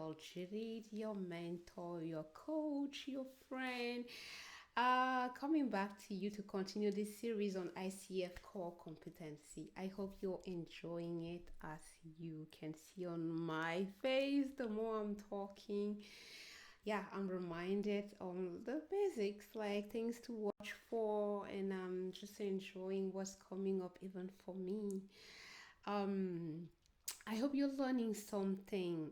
girl Judith, your mentor, your coach, your friend. Coming back to you to continue this series on ICF Core Competency. I hope you're enjoying it as you can see on my face the more I'm talking. Yeah, I'm reminded on the basics, like things to watch for, and I'm just enjoying what's coming up even for me. Um, I hope you're learning something.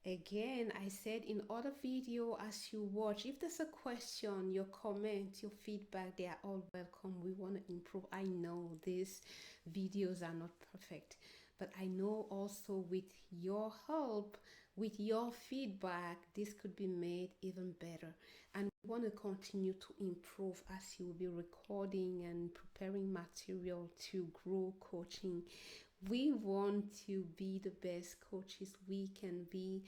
Again, I said in other video as you watch, if there's a question, your comment, your feedback, they are all welcome. We want to improve. I know these videos are not perfect, but I know also with your help, with your feedback, this could be made even better. And we want to continue to improve as you will be recording and preparing material to grow coaching. We want to be the best coaches we can be.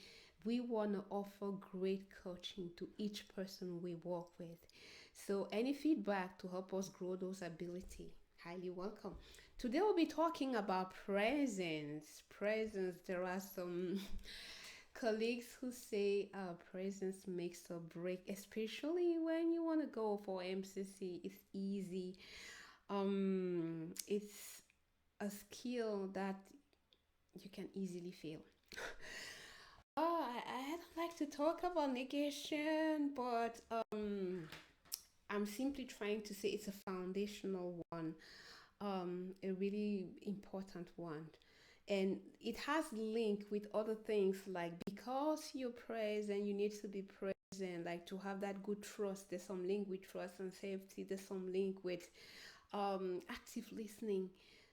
We want to offer great coaching to each person we work with. So any feedback to help us grow those ability, highly welcome. Today we'll be talking about presence. Presence. There are some colleagues who say presence makes or break, especially when you want to go for MCC. It's easy. It's a skill that you can easily fail. I don't like to talk about negation, but I'm simply trying to say it's a foundational one, a really important one. And it has link with other things like because you're present, you need to be present, like to have that good trust. There's some link with trust and safety. There's some link with active listening.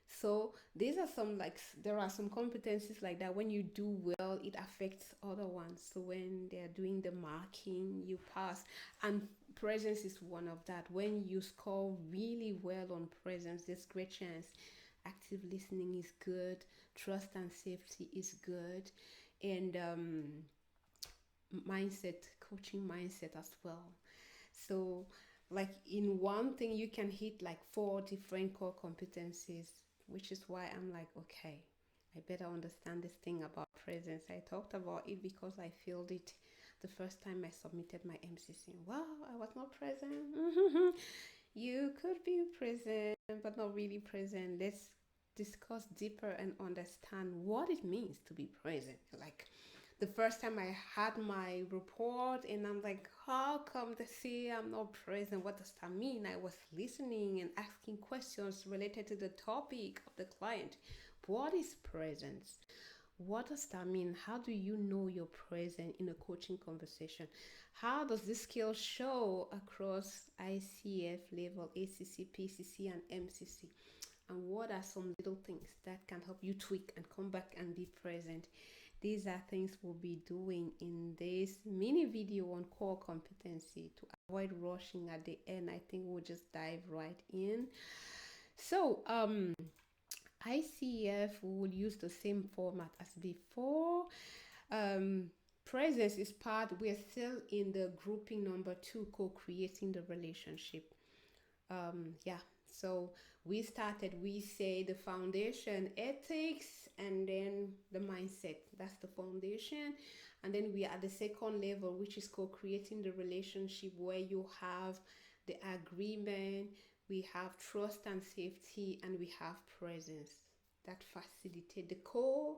So these are some like there are some competencies like that. When you do well, it affects other ones. So when they're doing the marking, you pass. And presence is one of that. When you score really well on presence, there's great chance. Active listening is good. Trust and safety is good. And mindset, coaching mindset as well. So like in one thing you can hit like four different core competencies, which is why I'm like, okay, I better understand this thing about presence. I talked about it because I failed it the first time I submitted my MCC. Well, I was not present. You could be present but not really present. Let's discuss deeper and understand what it means to be present. Like the first time I had my report, and I'm like, how come they say I'm not present? What does that mean? I was listening and asking questions related to the topic of the client. What is presence? What does that mean? How do you know you're present in a coaching conversation? How does this skill show across ICF level, ACC, PCC, and MCC? And what are some little things that can help you tweak and come back and be present? These are things we'll be doing in this mini video on core competency. To avoid rushing at the end, I think we'll just dive right in. So ICF will use the same format as before. Presence is part, we're still in the grouping number 2, co-creating the relationship. Yeah, so we started, we say the foundation, ethics, and then the mindset. That's the foundation. And then we are at the second level, which is co-creating the relationship, where you have the agreement, we have trust and safety, and we have presence that facilitate the co.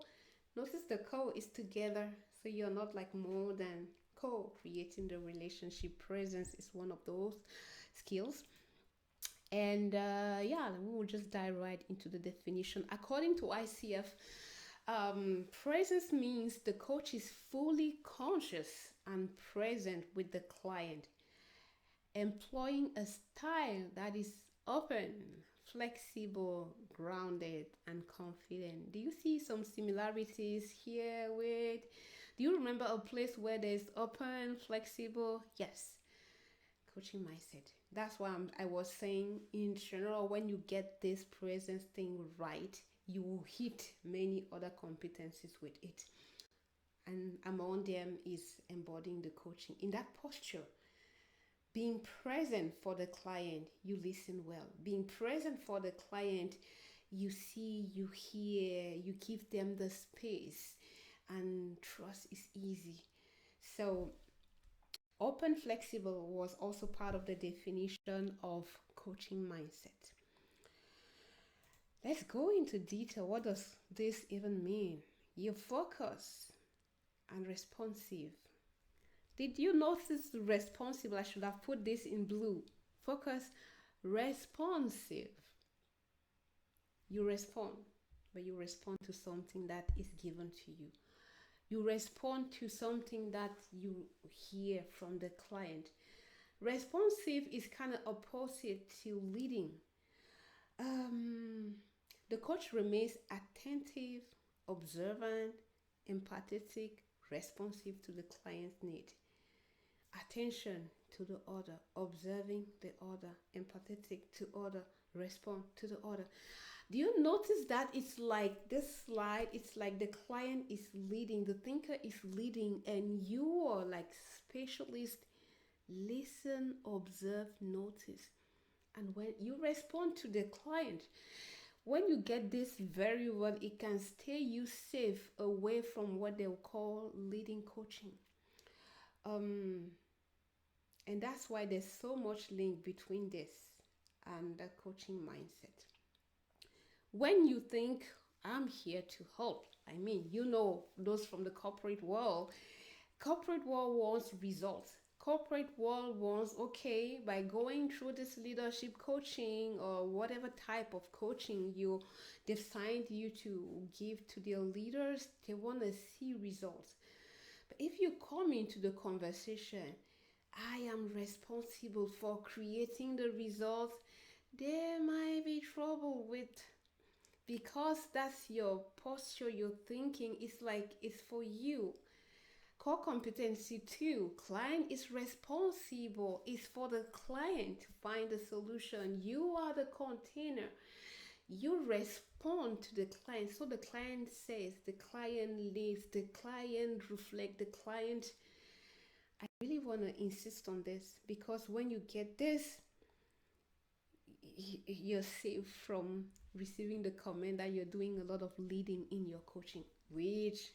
Notice the co is together, so you're not like more than co-creating the relationship. Presence is one of those skills. And yeah, we will just dive right into the definition. According to ICF, presence means the coach is fully conscious and present with the client, employing a style that is open, flexible, grounded, and confident. Do you see some similarities here with? Do you remember a place where there's open, flexible? Yes, coaching mindset. That's why I was saying in general, when you get this presence thing right, you will hit many other competencies with it. And among them is embodying the coaching. In that posture, being present for the client, you listen well. Being present for the client, you see, you hear, you give them the space. and trust is easy. So open flexible was also part of the definition of coaching mindset. Let's go into detail. What does this even mean? You focus and responsive. Did you notice responsive? I should have put this in blue. Focus, responsive. You respond, but you respond to something that is given to you. You respond to something that you hear from the client. Responsive is kind of opposite to leading. Um, the coach remains attentive, observant, empathetic, responsive to the client's need. Attention to the other, observing the other, empathetic to other, respond to the other. Do you notice that it's like this slide? It's like the client is leading, the thinker is leading, and you are like specialist. Listen, observe, notice. And when you respond to the client, when you get this very well, it can stay you safe away from what they'll call leading coaching. Um, and that's why there's so much link between this and the coaching mindset. When you think, I'm here to help, I mean, you know, those from the corporate world wants results. Corporate world wants, okay, by going through this leadership coaching or whatever type of coaching they've signed you to give to their leaders, they want to see results. But if you come into the conversation, I am responsible for creating the results, there might be trouble with, because that's your posture, your thinking is like it's for you. Core competency two, client is responsible, is for the client to find the solution. You are the container. You respond to the client. So the client says, the client leads, the client reflects, the client. I really want to insist on this because when you get this, you're safe from receiving the comment that you're doing a lot of leading in your coaching, which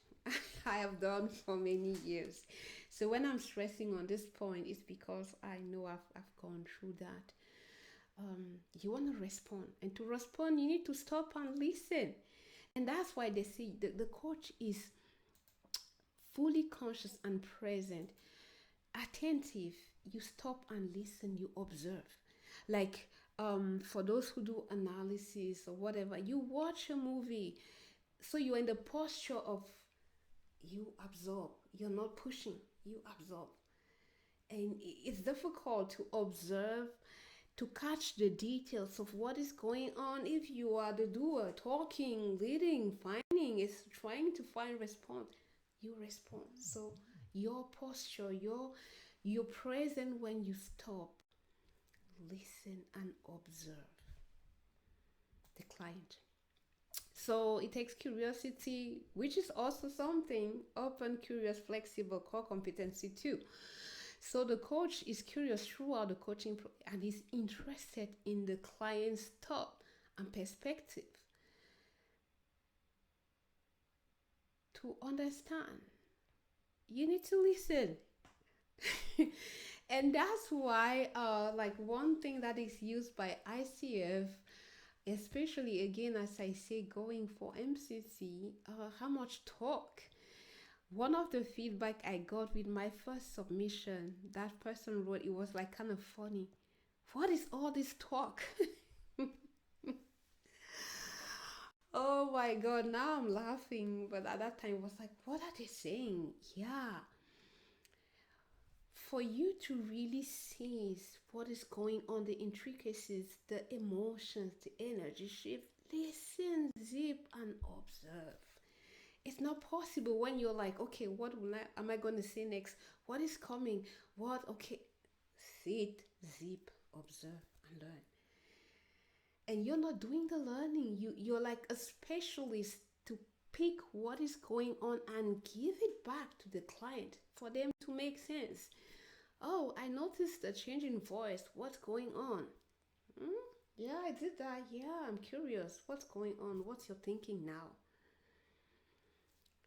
I have done for many years. So when I'm stressing on this point, it's because I know I've gone through that. You want to respond, and to respond, you need to stop and listen. And that's why they say the coach is fully conscious and present, attentive. You stop and listen, you observe. Like for those who do analysis or whatever, you watch a movie, so you're in the posture of you absorb. You're not pushing, you absorb. And it's difficult to observe, to catch the details of what is going on if you are the doer, talking, leading, finding, is trying to find response. You respond. So your posture, you're present when you stop, listen, and observe the client. So it takes curiosity, which is also something open, curious, flexible, core competency too. So the coach is curious throughout the coaching and is interested in the client's thought and perspective to understand. You need to listen. And that's why like one thing that is used by ICF, especially again as I say going for MCC, how much talk. One of the feedback I got with my first submission, that person wrote, it was like kind of funny. What is all this talk? Oh my god, now I'm laughing, but at that time it was like, what are they saying? Yeah, for you to really seize what is going on, the intricacies, the emotions, the energy shift, listen, zip, and observe. It's not possible when you're like, okay, what am I going to say next? What is coming? What? Okay, sit, zip, observe, and learn. And you're not doing the learning. You're like a specialist to pick what is going on and give it back to the client for them to make sense. Oh, I noticed a change in voice. What's going on? Hmm? Yeah, I did that. Yeah, I'm curious. What's going on? What's your thinking now?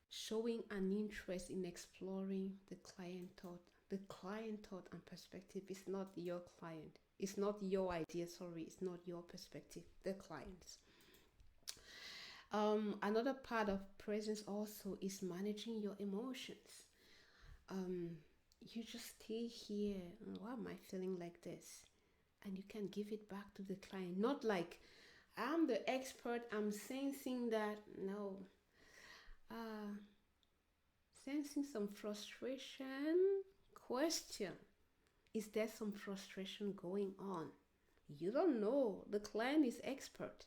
showing an interest in exploring the client thought and perspective. Is not your client, it's not your idea, sorry, it's not your perspective, the client's. Another part of presence also is managing your emotions. um you just stay here, why am I feeling like this, and you can give it back to the client, not like I'm the expert, I'm sensing that. No. uh Sensing some frustration, question, is there some frustration going on? You don't know, the client is expert.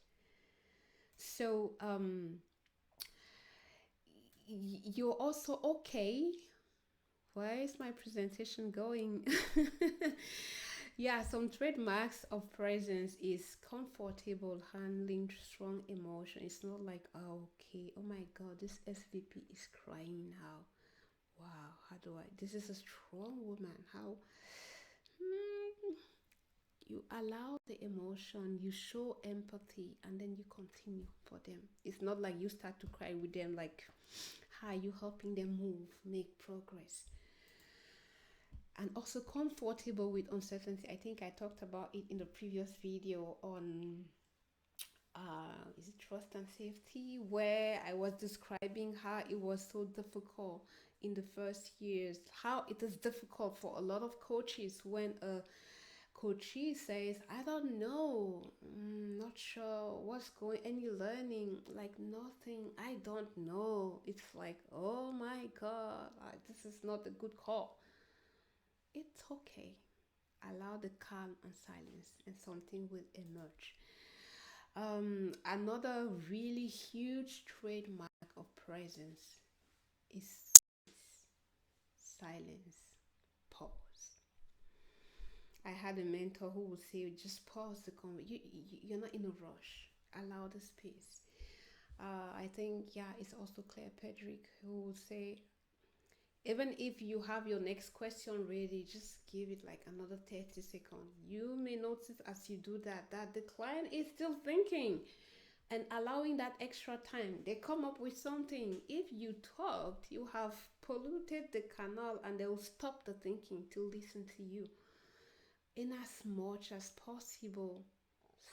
So you're also okay. Where is my presentation going? Yeah, some trademarks of presence is comfortable handling strong emotion. It's not like, oh, okay, oh my god, this SVP is crying now. Wow, how do I? This is a strong woman. How? Hmm, you allow the emotion, you show empathy, and then you continue for them. It's not like you start to cry with them, like, how are you helping them move, make progress? And also comfortable with uncertainty. I think I talked about it in the previous video on is it trust and safety, where I was describing how it was so difficult in the first years, how it is difficult for a lot of coaches when a coachee says, I don't know, not sure what's going, any learning, like nothing, I don't know. It's like, oh my god, this is not a good call. It's okay. Allow the calm and silence, and something will emerge. Another really huge trademark of presence is silence. Pause. I had a mentor who would say, just pause the conversation. You're not in a rush. Allow the space. I think, yeah, it's also Claire Pedrick who would say, even if you have your next question ready, just give it like another 30 seconds. You may notice as you do that the client is still thinking, and allowing that extra time, they come up with something. If you talked, you have polluted the canal, and they will stop the thinking to listen to you. In as much as possible,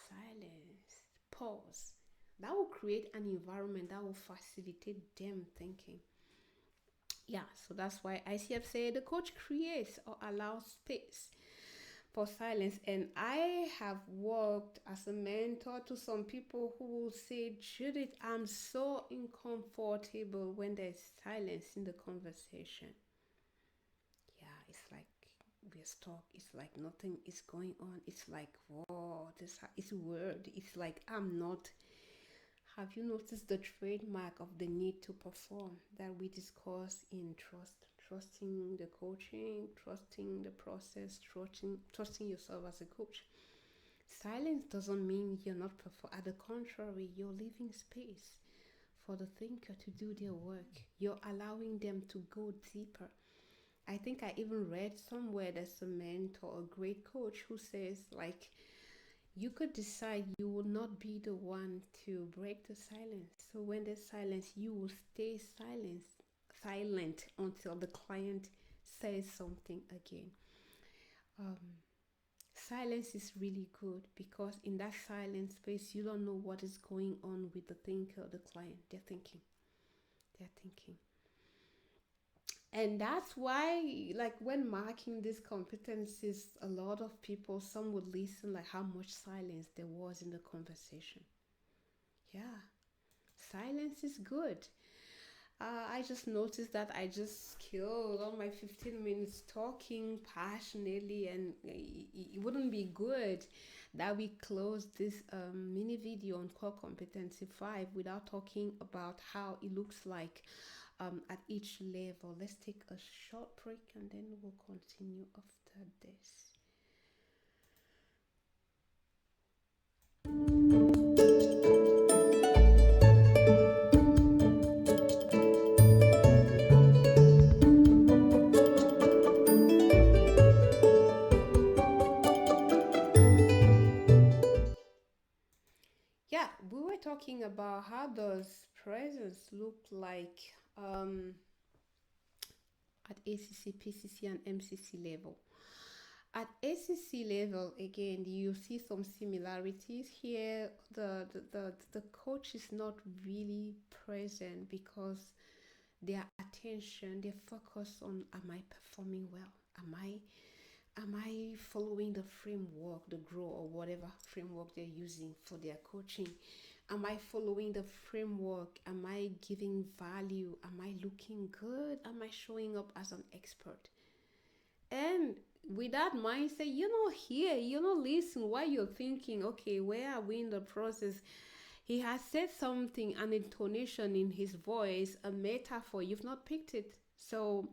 silence, pause. That will create an environment that will facilitate them thinking. Yeah, so that's why ICF say the coach creates or allows space for silence. And I have worked as a mentor to some people who will say, Judith, I'm so uncomfortable when there's silence in the conversation. Yeah, it's like we're stuck. It's like nothing is going on. It's like, whoa, this is weird. It's like I'm not. Have you noticed the trademark of the need to perform that we discuss in trust? Trusting the coaching, trusting the process, trusting yourself as a coach. Silence doesn't mean you're not performing. At the contrary, you're leaving space for the thinker to do their work. You're allowing them to go deeper. I think I even read somewhere there's a mentor, a great coach who says, like, you could decide you will not be the one to break the silence. So when there's silence, you will stay silent until the client says something again. Um, Silence is really good because in that silent space, you don't know what is going on with the thinker or the client. They're thinking. They're thinking. And that's why, like, when marking these competencies, a lot of people, some would listen, like how much silence there was in the conversation. Yeah, silence is good. I just noticed that I just killed all my 15 minutes talking passionately, and it wouldn't be good that we close this mini video on Core Competency 5 without talking about how it looks like at each level. Let's take a short break and then we'll continue after this. Yeah, we were talking about how does presence look like um, at ACC, PCC, and MCC level. At ACC level, again, you see some similarities here. The coach is not really present because their attention, their focus on, am I performing well? Am I following the framework, the grow or whatever framework they're using for their coaching? Am I following the framework? Am I giving value? Am I looking good? Am I showing up as an expert? And with that mindset, you're not listening while you're thinking, okay, where are we in the process? He has said something, an intonation in his voice, a metaphor, you've not picked it. So,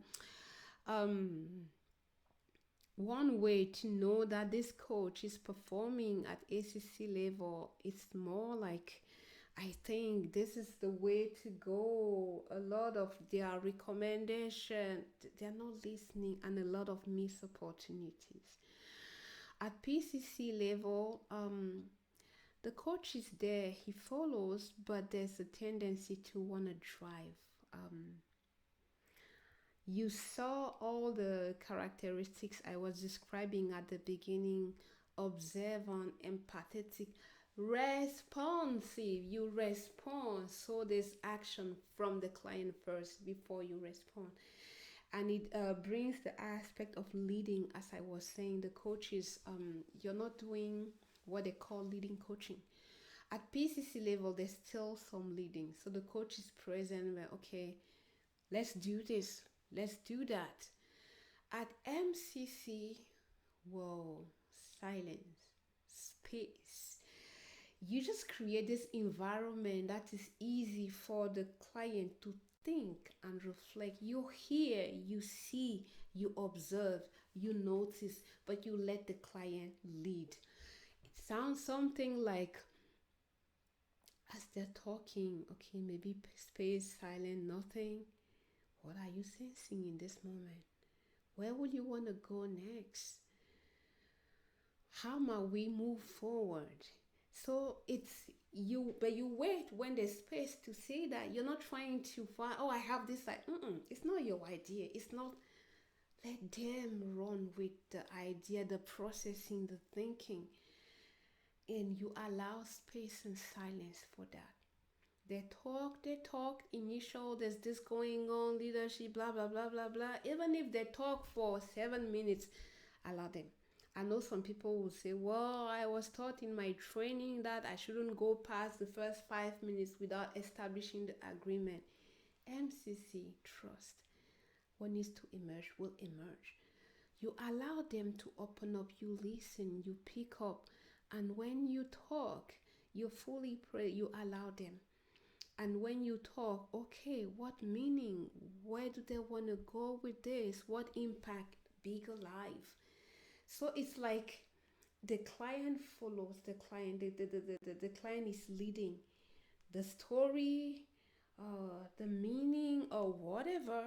um, one way to know that this coach is performing at ACC level, it's more like, I think this is the way to go. A lot of their recommendation, they're not listening, and a lot of missed opportunities. At PCC level, the coach is there, he follows, but there's a tendency to want to drive. Um, you saw all the characteristics I was describing at the beginning: observant, empathetic, responsive. You respond, so there's action from the client first before you respond. And it brings the aspect of leading. As I was saying, the coaches, you're not doing what they call leading coaching. At PCC level, there's still some leading. So the coach is present where, okay, let's do this, let's do that. At MCC, whoa, silence, space. You just create this environment that is easy for the client to think and reflect. You hear, you see, you observe, you notice, but you let the client lead. It sounds something like, as they're talking, okay, maybe space, silent, nothing. What are you sensing in this moment? Where will you want to go next? How might we move forward? So it's you, but you wait when there's space to say that. You're not trying to find, oh, I have this. It's not your idea. It's not. Let them run with the idea, the processing, the thinking, and you allow space and silence for that. They talk, initial, there's this going on, leadership, blah, blah, blah, blah, blah. Even if they talk for 7 minutes, allow them. I know some people will say, well, I was taught in my training that I shouldn't go past the first 5 minutes without establishing the agreement. MCC, trust. What needs to emerge will emerge. You allow them to open up, you listen, you pick up. And when you talk, you fully pray, you allow them. And when you talk, okay, what meaning? Where do they want to go with this? What impact? Bigger life. So it's like the client follows the client. The client is leading the story, the meaning, or whatever.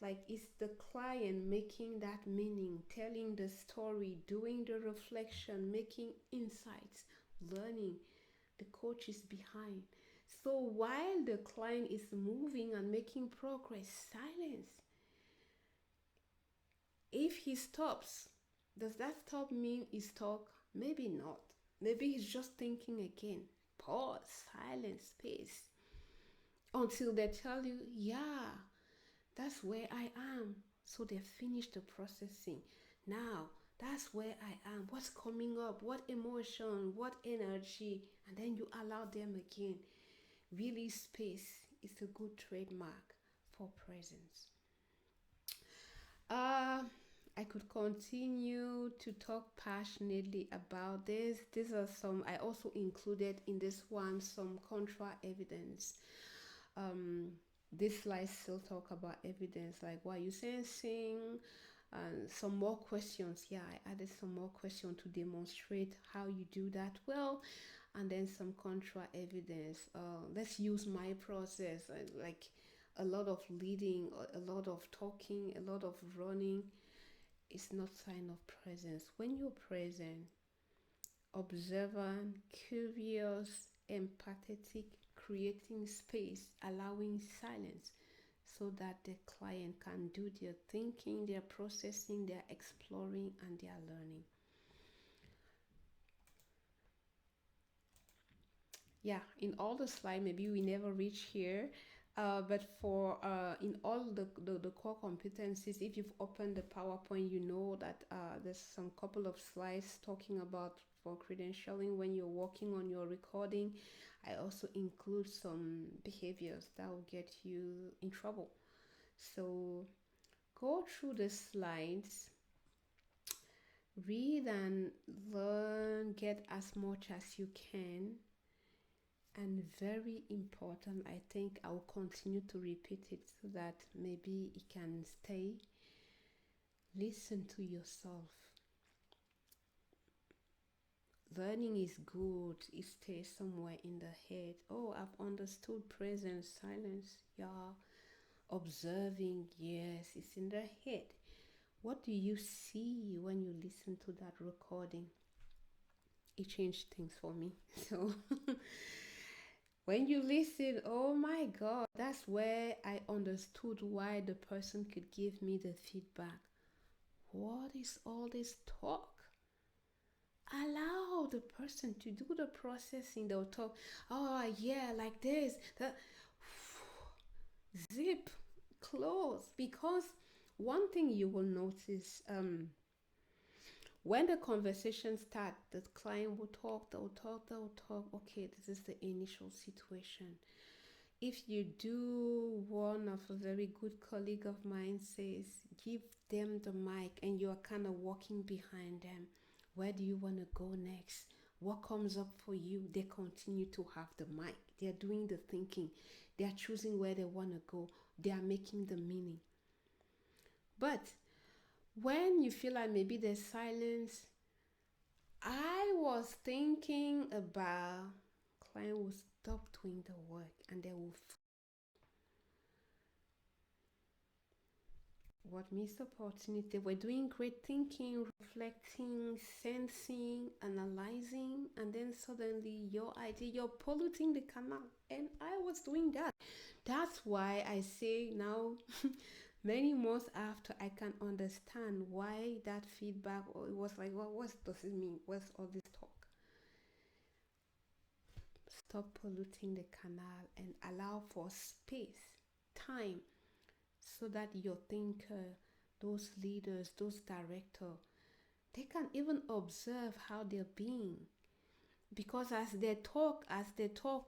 Like it's the client making that meaning, telling the story, doing the reflection, making insights, learning. The coach is behind. So while the client is moving and making progress, silence. If he stops, does that stop mean he stuck? Maybe not. Maybe he's just thinking again. Pause, silence, space. Until they tell you, yeah, that's where I am. So they finish the processing. Now, that's where I am. What's coming up? What emotion? What energy? And then you allow them again. Really, space is a good trademark for presence. I could continue to talk passionately about this. These are some, I also included in this one some contra evidence. Um, this slide still talk about evidence, like what you sensing, and some more questions. Yeah, I added some more questions to demonstrate how you do that well, and then some contra evidence. Let's use my process, like a lot of leading, a lot of talking, a lot of running. It's not sign of presence. When you're present, observant, curious, empathetic, creating space, allowing silence. so that the client can do their thinking, their processing, their exploring, and their learning. Yeah, in all the slide, maybe we never reach here. But for in all the core competencies, if you've opened the PowerPoint, you know that there's some couple of slides talking about for credentialing when you're working on your recording. I also include some behaviors that will get you in trouble. So go through the slides, read and learn, get as much as you can. And very important, I think I'll continue to repeat it so that maybe it can stay. Listen to yourself. Learning is good, it stays somewhere in the head. Oh, I've understood presence, silence. Yeah. Observing, yes, it's in the head. What do you see when you listen to that recording? It changed things for me. So when you listen, oh my God, that's where I understood why the person could give me the feedback. What is all this talk? Allow the person to do the processing. They'll talk, oh yeah, like this, that. Zip, close. Because one thing you will notice, when the conversation starts, the client will talk, they'll talk, they'll talk. Okay, this is the initial situation. If you do, one of a very good colleague of mine says, give them the mic and you're kind of walking behind them. Where do you want to go next? What comes up for you? They continue to have the mic. They're doing the thinking. They're choosing where they want to go. They are making the meaning. But when you feel like maybe there's silence, I was thinking about client will stop doing the work and they will what missed opportunity. We're doing great thinking, reflecting, sensing, analyzing, and then suddenly your idea, you're polluting the canal. And I was doing that. That's why I say now, many months after, I can understand why that feedback, or it was like, well, what does it mean? What's all this talk? Stop polluting the canal and allow for space, time, so that your thinker, those leaders, those directors, they can even observe how they're being. Because as they talk,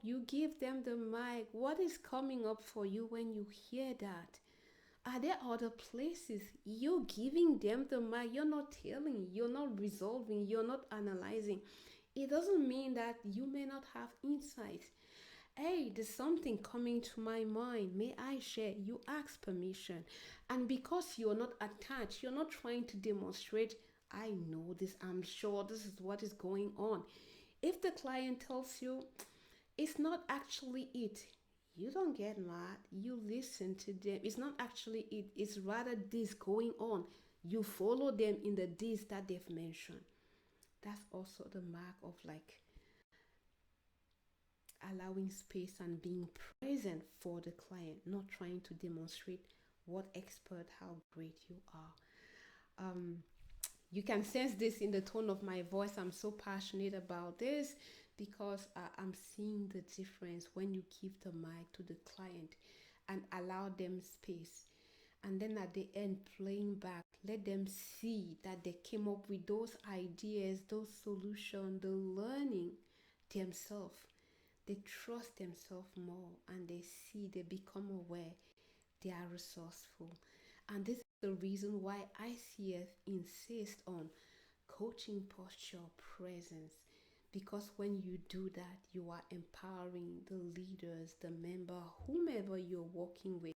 you give them the mic. What is coming up for you when you hear that? Are there other places? You're giving them the mic. You're not telling, you're not resolving, you're not analyzing. It doesn't mean that you may not have insight. Hey, there's something coming to my mind. May I share? You ask permission. And because you're not attached, you're not trying to demonstrate, I know this, I'm sure this is what is going on. If the client tells you it's not actually it, you don't get mad. You listen to them. It's not actually it, it's rather this going on. You follow them in the this that they've mentioned. That's also the mark of like allowing space and being present for the client, not trying to demonstrate what expert, how great you are. You can sense this in the tone of my voice. I'm so passionate about this because I'm seeing the difference when you give the mic to the client and allow them space. And then at the end, playing back, let them see that they came up with those ideas, those solutions, the learning themselves. They trust themselves more and they see, they become aware, they are resourceful. And this is the reason why ICF insists on coaching posture presence. Because when you do that, you are empowering the leaders, the member, whomever you're working with.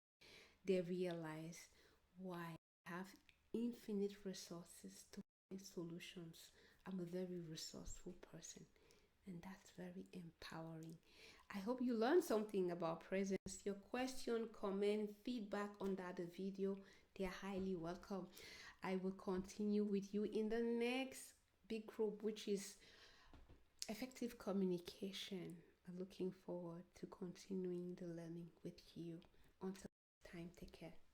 They realize why I have infinite resources to find solutions. I'm a very resourceful person, and that's very empowering. I hope you learned something about presence. Your question, comment, feedback on that video, they are highly welcome. I will continue with you in the next big group, which is effective communication. I'm looking forward to continuing the learning with you. Until time. Take care.